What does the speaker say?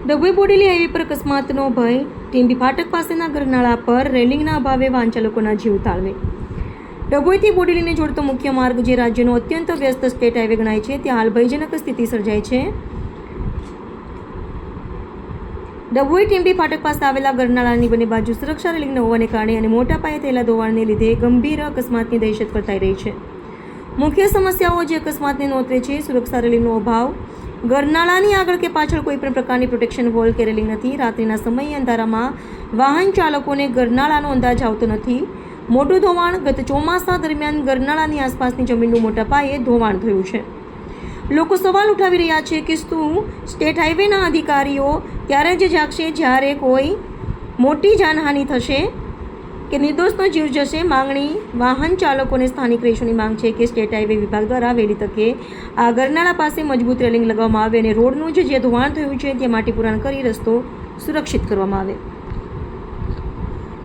Dabhoi Bodeli highway પર અકસ્માતનો ભય. ટીંબી ફાટક પાસેના ગરનાળા પર રેલિંગના અભાવે વાહન ચાલકોના જીવ તાળવે. ડભોઈથી બોડેલીને જોડતો મુખ્ય માર્ગ, જે રાજ્યનો અત્યંત વ્યસ્ત સ્ટેટ હાઈવે ગણાય છે, ત્યાં હાલ ભયજનક સ્થિતિ સર્જાઈ છે. ડભોઈ ટીંબી ફાટક પાસે આવેલા ગરનાળાની બંને બાજુ સુરક્ષા રેલિંગ ન હોવાને કારણે અને મોટા પાયે થયેલા ધોવાણને લીધે ગંભીર અકસ્માતની દહેશત વર્તાઈ રહી છે. મુખ્ય સમસ્યાઓ જે અકસ્માતને નોતરે છે: સુરક્ષા રેલિંગનો અભાવ, ગરનાળાની આગળ કે પાછળ કોઈ પણ પ્રકારની પ્રોટેક્શન વોલ કે રેલિંગ નથી, રાત્રિના સમયે અંધારામાં વાહન ચાલકોને ગરનાળાનો અંદાજ આવતો નથી, મોટું ધોવાણ. ગત ચોમાસા દરમિયાન ગરનાળાની આસપાસની જમીનનું મોટા પાયે ધોવાણ થયું છે. લોકો સવાલ ઉઠાવી રહ્યા છે કે શું સ્ટેટ હાઈવેના અધિકારીઓ ત્યારે જ જાગશે જ્યારે કોઈ મોટી જાનહાનિ થશે કે નિર્દોષનો જીવ જશે? માંગણી. વાહન ચાલકોને સ્થાનિક રહીશોની માંગ છે કે સ્ટેટ હાઈવે વિભાગ દ્વારા વહેલી તકે આ ગરનાળા પાસે મજબૂત રેલિંગ લગાવવામાં આવે અને રોડનું જે ધોવાણ થયું છે તે માટી પુરાણ કરી રસ્તો સુરક્ષિત કરવામાં આવે.